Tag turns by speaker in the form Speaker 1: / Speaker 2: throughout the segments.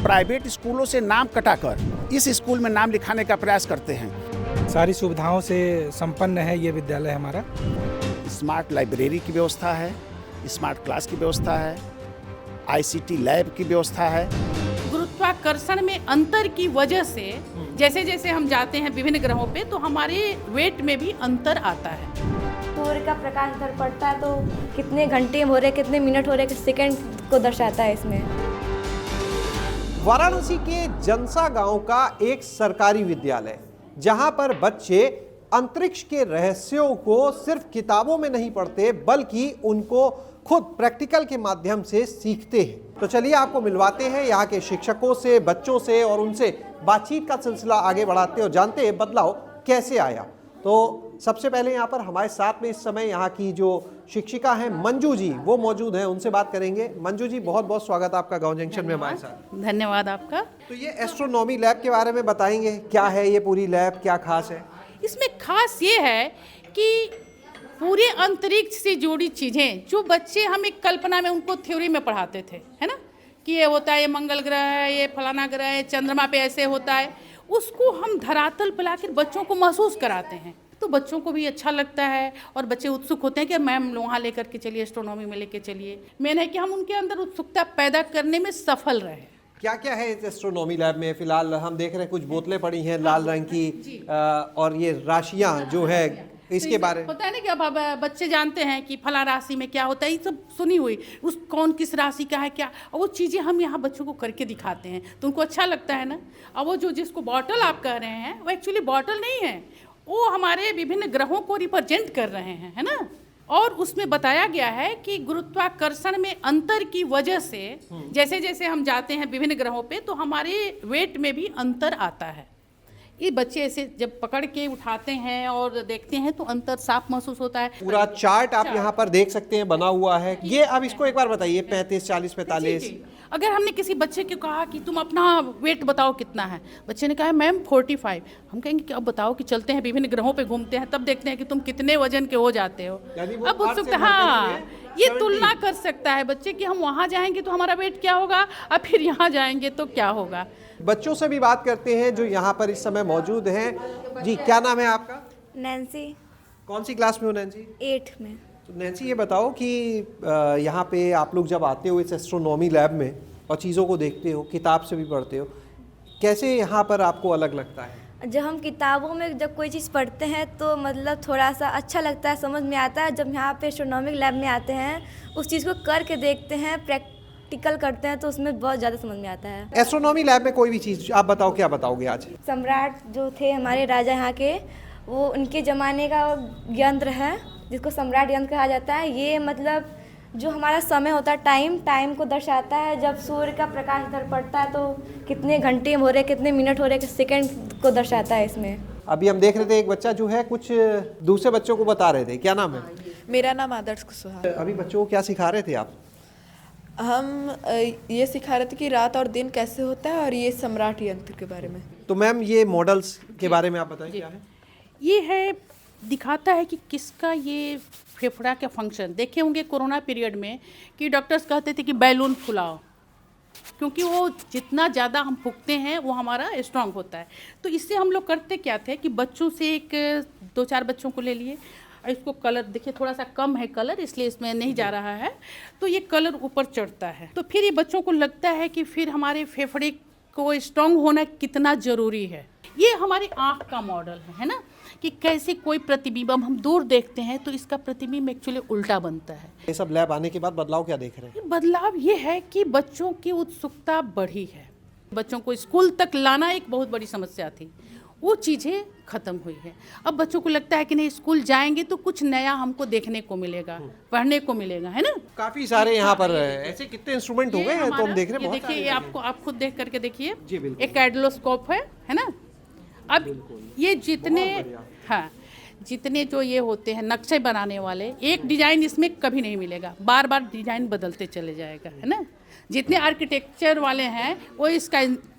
Speaker 1: Private स्कूलों से नाम कटाकर इस स्कूल में नाम लिखाने का प्रयास करते हैं।
Speaker 2: सारी सुविधाओं से संपन्न है ये विद्यालय हमारा।
Speaker 1: स्मार्ट लाइब्रेरी की व्यवस्था है, स्मार्ट क्लास की व्यवस्था है, ICT लैब की व्यवस्था है।
Speaker 3: गुरुत्वाकर्षण में अंतर की वजह से जैसे जैसे हम जाते हैं विभिन्न ग्रहों पे तो हमारे वेट में भी अंतर आता है।
Speaker 4: सूर्य का प्रकाश इधर पड़ता है तो कितने घंटे हो रहे, कितने मिनट हो रहे, सेकंड को दर्शाता है इसमें।
Speaker 5: वाराणसी के जनसा गांव का एक सरकारी विद्यालय, जहां पर बच्चे अंतरिक्ष के रहस्यों को सिर्फ किताबों में नहीं पढ़ते बल्कि उनको खुद प्रैक्टिकल के माध्यम से सीखते हैं। तो चलिए आपको मिलवाते हैं यहाँ के शिक्षकों से, बच्चों से, और उनसे बातचीत का सिलसिला आगे बढ़ाते हैं और जानते हैं बदलाव कैसे आया। तो सबसे पहले यहाँ पर हमारे साथ में इस समय यहाँ की जो शिक्षिका हैं मंजू जी, वो मौजूद हैं, उनसे बात करेंगे। मंजू जी, बहुत बहुत स्वागत आपका गांव जंक्शन में हमारे साथ।
Speaker 3: धन्यवाद आपका।
Speaker 5: तो ये एस्ट्रोनॉमी लैब के बारे में बताएंगे, क्या है ये पूरी लैब, क्या खास है?
Speaker 3: इसमें खास ये है कि पूरे अंतरिक्ष से जुड़ी चीज़ें जो बच्चे हम एक कल्पना में उनको थ्योरी में पढ़ाते थे, है ना, कि ये होता है, ये मंगल ग्रह है, ये फलाना ग्रह है, चंद्रमा पे ऐसे होता है, उसको हम धरातल पे लाकर बच्चों को महसूस कराते हैं। तो बच्चों को भी अच्छा लगता है और बच्चे उत्सुक होते हैं कि मैम वहाँ लेकर के चलिए, एस्ट्रोनॉमी में लेके चलिए। मेन है कि हम उनके अंदर उत्सुकता पैदा करने में सफल रहे।
Speaker 5: क्या क्या है इस एस्ट्रोनॉमी लैब में? फिलहाल हम देख रहे हैं कुछ बोतलें पड़ी हैं लाल रंग की, और ये राशियां जो है इसके बारे में
Speaker 3: होता है ना कि अब बच्चे जानते हैं कि फला राशि में क्या होता है, ये सब सुनी हुई, उस कौन किस राशि का है क्या, और वो चीज़ें हम यहाँ बच्चों को करके दिखाते हैं तो उनको अच्छा लगता है ना। अब वो जो जिसको बॉटल आप कह रहे हैं वो एक्चुअली बॉटल नहीं है, वो हमारे विभिन्न ग्रहों को रिप्रेजेंट कर रहे हैं, है ना। और उसमें बताया गया है कि गुरुत्वाकर्षण में अंतर की वजह से जैसे जैसे हम जाते हैं विभिन्न ग्रहों पे तो हमारे वेट में भी अंतर आता है। ये बच्चे ऐसे जब पकड़ के उठाते हैं और देखते हैं तो अंतर साफ महसूस होता है।
Speaker 5: पूरा चार्ट आप यहाँ पर देख सकते हैं, बना हुआ है ये। अब इसको एक बार बताइए, 35, 40, 45।
Speaker 3: अगर हमने किसी बच्चे को कहा कि तुम अपना वेट बताओ कितना है, बच्चे ने कहा मैम 45, हम कहेंगे कि अब बताओ कि चलते हैं विभिन्न ग्रहों पे घूमते हैं तब देखते हैं कि तुम कितने वजन के हो जाते हो। अब उत्सुकता, हाँ, ये तुलना कर सकता है बच्चे कि हम वहाँ जाएंगे तो हमारा वेट क्या होगा और फिर यहाँ जाएंगे तो क्या होगा।
Speaker 5: बच्चों से भी बात करते हैं जो यहाँ पर इस समय मौजूद हैं। जी, क्या नाम है आपका?
Speaker 4: नैन्सी।
Speaker 5: कौन सी क्लास में हो नैन्सी?
Speaker 4: 8 में।
Speaker 5: तो नैन्सी, ये बताओ कि यहाँ पे आप लोग जब आते हो इस एस्ट्रोनॉमी लैब में और चीज़ों को देखते हो, किताब से भी पढ़ते हो, कैसे यहाँ पर आपको अलग लगता है?
Speaker 4: जब हम किताबों में जब कोई चीज़ पढ़ते हैं तो मतलब थोड़ा सा अच्छा लगता है, समझ में आता है। जब यहाँ पे एस्ट्रोनॉमिक लैब में आते हैं, उस चीज़ को करके देखते हैं, प्रैक्टिकल करते हैं तो उसमें बहुत ज़्यादा समझ में आता है।
Speaker 5: एस्ट्रोनॉमी लैब में कोई भी चीज़ आप बताओ, क्या बताओगे आज?
Speaker 4: सम्राट जो थे हमारे राजा यहाँ के, वो उनके ज़माने का यंत्र है जिसको सम्राट यंत्र कहा जाता है। ये मतलब जो हमारा समय होता है, टाइम को दर्शाता है। जब सूर्य का प्रकाश इधर पड़ता है तो कितने घंटे हो रहे, कितने मिनट हो रहे, सेकंड को दर्शाता है इसमें।
Speaker 5: अभी हम देख रहे थे एक बच्चा जो है कुछ दूसरे बच्चों को बता रहे थे, क्या नाम है?
Speaker 6: मेरा नाम आदर्श कुशवाहा।
Speaker 5: अभी बच्चों को क्या सिखा रहे थे आप?
Speaker 6: हम ये सिखा रहे थे कि रात और दिन कैसे होता है और ये सम्राट यंत्र के बारे में।
Speaker 5: तो मैम, ये मॉडल्स के बारे में आप बताएं, क्या है?
Speaker 3: ये है, दिखाता है कि किसका ये फेफड़ा का फंक्शन। देखे होंगे कोरोना पीरियड में कि डॉक्टर्स कहते थे कि बैलून फुलाओ, क्योंकि वो जितना ज़्यादा हम फूंकते हैं वो हमारा स्ट्रांग होता है। तो इससे हम लोग करते क्या थे कि बच्चों से एक 2-4 बच्चों को ले लिए, इसको कलर देखिए थोड़ा सा कम है कलर, इसलिए इसमें नहीं जा रहा है, तो ये कलर ऊपर चढ़ता है। तो फिर ये बच्चों को लगता है कि फिर हमारे फेफड़े को स्ट्रांग होना कितना ज़रूरी है। ये हमारी आँख का मॉडल है ना, कि कैसे कोई प्रतिबिंब हम दूर देखते हैं तो इसका प्रतिबिंब एक्चुअली उल्टा बनता है।
Speaker 5: ये सब लैब आने के बाद बदलाव क्या देख रहे हैं?
Speaker 3: बदलाव ये है कि बच्चों की उत्सुकता बढ़ी है। बच्चों को स्कूल तक लाना एक बहुत बड़ी समस्या थी, वो चीज़ें खत्म हुई है। अब बच्चों को लगता है कि नहीं, स्कूल जाएंगे तो कुछ नया हमको देखने को मिलेगा, पढ़ने को मिलेगा, है ना।
Speaker 5: काफी सारे यहाँ पर ऐसे कितने इंस्ट्रूमेंट हो गए हैं तो हम देख रहे हैं।
Speaker 3: देखिए, आप खुद देख करके देखिए, एक कैडलोस्कोप है ना। अब ये जितने जो ये होते हैं नक्शे बनाने वाले, एक डिजाइन इसमें कभी नहीं मिलेगा, बार बार डिजाइन बदलते चले जाएगा, है ना। जितने आर्किटेक्चर वाले हैं वो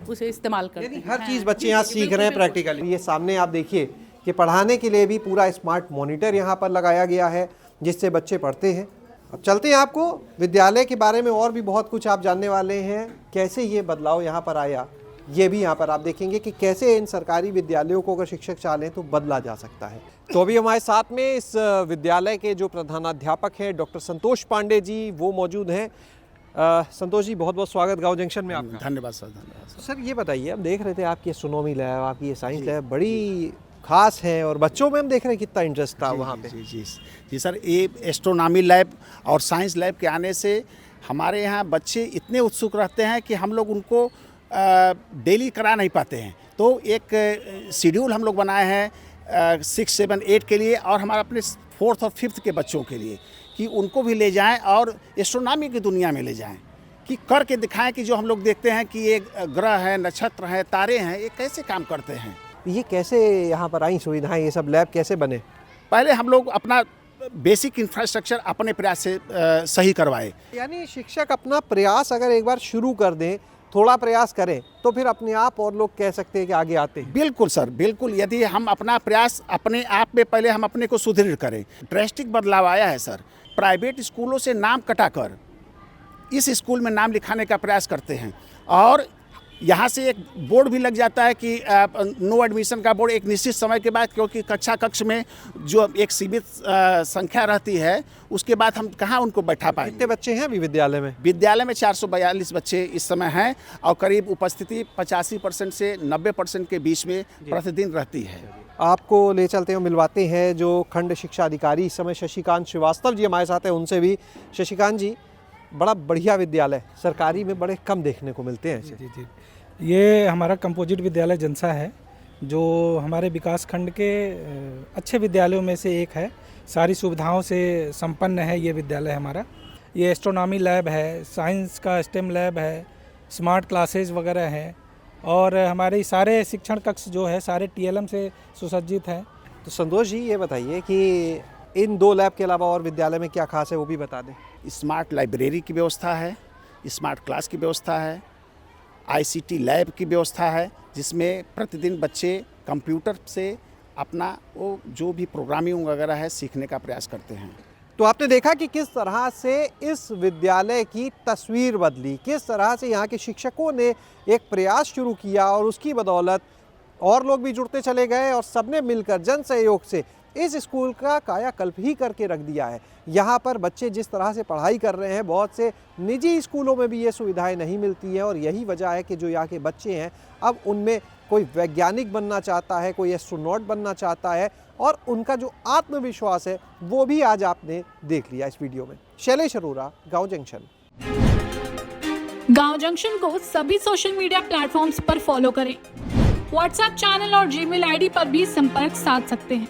Speaker 3: उसे इस्तेमाल करते हैं।
Speaker 5: हर चीज़ बच्चे यहाँ सीख रहे हैं प्रैक्टिकली। ये सामने आप देखिए कि पढ़ाने के लिए भी पूरा स्मार्ट मॉनिटर यहाँ पर लगाया गया है जिससे बच्चे पढ़ते हैं। अब चलते हैं आपको विद्यालय के बारे में और भी बहुत कुछ आप जानने वाले हैं, कैसे ये बदलाव यहाँ पर आया, ये भी यहाँ पर आप देखेंगे कि कैसे इन सरकारी विद्यालयों को अगर शिक्षक चाहें तो बदला जा सकता है। तो अभी हमारे साथ में इस विद्यालय के जो प्रधानाध्यापक हैं डॉक्टर संतोष पांडे जी, वो मौजूद हैं। संतोष जी, बहुत बहुत स्वागत गांव जंक्शन में आपका।
Speaker 1: धन्यवाद सर, धन्यवाद
Speaker 5: सर। ये बताइए, हम देख रहे थे आपकी एस्ट्रोनॉमी लैब, आपकी ये साइंस लैब बड़ी खास है और बच्चों में हम देख रहे हैं कितना इंटरेस्ट था वहाँ पे।
Speaker 1: जी सर, ये एस्ट्रोनॉमी लैब और साइंस लैब के आने से हमारे यहाँ बच्चे इतने उत्सुक रहते हैं कि हम लोग उनको डेली करा नहीं पाते हैं। तो एक शेड्यूल हम लोग बनाए हैं 6, 7, 8 के लिए और हमारे अपने 4th और 5th के बच्चों के लिए, कि उनको भी ले जाएं और एस्ट्रोनॉमी की दुनिया में ले जाएं, कि करके दिखाएं कि जो हम लोग देखते हैं कि ये ग्रह है, नक्षत्र है, तारे हैं, ये कैसे काम करते हैं।
Speaker 5: ये कैसे यहाँ पर आई सुविधाएं, ये सब लैब कैसे बने?
Speaker 1: पहले हम लोग अपना बेसिक इंफ्रास्ट्रक्चर अपने प्रयास से सही करवाए।
Speaker 5: यानी शिक्षक अपना प्रयास अगर एक बार शुरू कर दें, थोड़ा प्रयास करें, तो फिर अपने आप और लोग कह सकते हैं कि आगे आते हैं।
Speaker 1: बिल्कुल सर, बिल्कुल। यदि हम अपना प्रयास अपने आप में पहले हम अपने को सुदृढ़ करें। ड्रास्टिक बदलाव आया है सर। प्राइवेट स्कूलों से नाम कटाकर इस स्कूल में नाम लिखाने का प्रयास करते हैं और यहाँ से एक बोर्ड भी लग जाता है कि नो एडमिशन का बोर्ड एक निश्चित समय के बाद, क्योंकि कक्षा कक्ष में जो एक सीमित संख्या रहती है, उसके बाद हम कहाँ उनको बैठा पाएंगे।
Speaker 5: कितने बच्चे हैं अभी विद्यालय में?
Speaker 1: विद्यालय में 442 बच्चे इस समय हैं और करीब उपस्थिति 85% से 90% के बीच में प्रतिदिन रहती है।
Speaker 5: आपको ले चलते हैं, मिलवाते हैं जो खंड शिक्षा अधिकारी इस समय शशिकांत श्रीवास्तव जी हमारे साथ हैं, उनसे भी। शशिकांत जी, बड़ा बढ़िया विद्यालय, सरकारी में बड़े कम देखने को मिलते हैं ऐसे।
Speaker 2: जी। ये हमारा कंपोजिट विद्यालय जनसा है, जो हमारे विकास खंड के अच्छे विद्यालयों में से एक है। सारी सुविधाओं से संपन्न है ये विद्यालय हमारा। ये एस्ट्रोनॉमी लैब है, साइंस का स्टेम लैब है, स्मार्ट क्लासेज वगैरह हैं और हमारे सारे शिक्षण कक्ष जो है सारे TLM से सुसज्जित हैं।
Speaker 5: तो संतोष जी, ये बताइए कि इन 2 लैब के अलावा और विद्यालय में क्या खास है, वो भी बता दें।
Speaker 1: स्मार्ट लाइब्रेरी की व्यवस्था है, स्मार्ट क्लास की व्यवस्था है, ICT लैब की व्यवस्था है, जिसमें प्रतिदिन बच्चे कंप्यूटर से अपना वो जो भी प्रोग्रामिंग वगैरह है सीखने का प्रयास करते हैं।
Speaker 5: तो आपने देखा कि किस तरह से इस विद्यालय की तस्वीर बदली, किस तरह से यहाँ के शिक्षकों ने एक प्रयास शुरू किया और उसकी बदौलत और लोग भी जुड़ते चले गए और सबने मिलकर जन सहयोग से इस स्कूल का कायाकल्प ही करके रख दिया है। यहाँ पर बच्चे जिस तरह से पढ़ाई कर रहे हैं, बहुत से निजी स्कूलों में भी ये सुविधाएं नहीं मिलती हैं और यही वजह है कि जो यहाँ के बच्चे हैं, अब उनमें कोई वैज्ञानिक बनना चाहता है, कोई एस्ट्रोनॉट बनना चाहता है और उनका जो आत्मविश्वास है वो भी आज आपने देख लिया इस वीडियो में। शैलेश अरोरा, गाँव जंक्शन।
Speaker 7: गाँव जंक्शन को सभी सोशल मीडिया प्लेटफॉर्म्स पर फॉलो करें। व्हाट्सएप चैनल और Gmail ID पर भी संपर्क साध सकते हैं।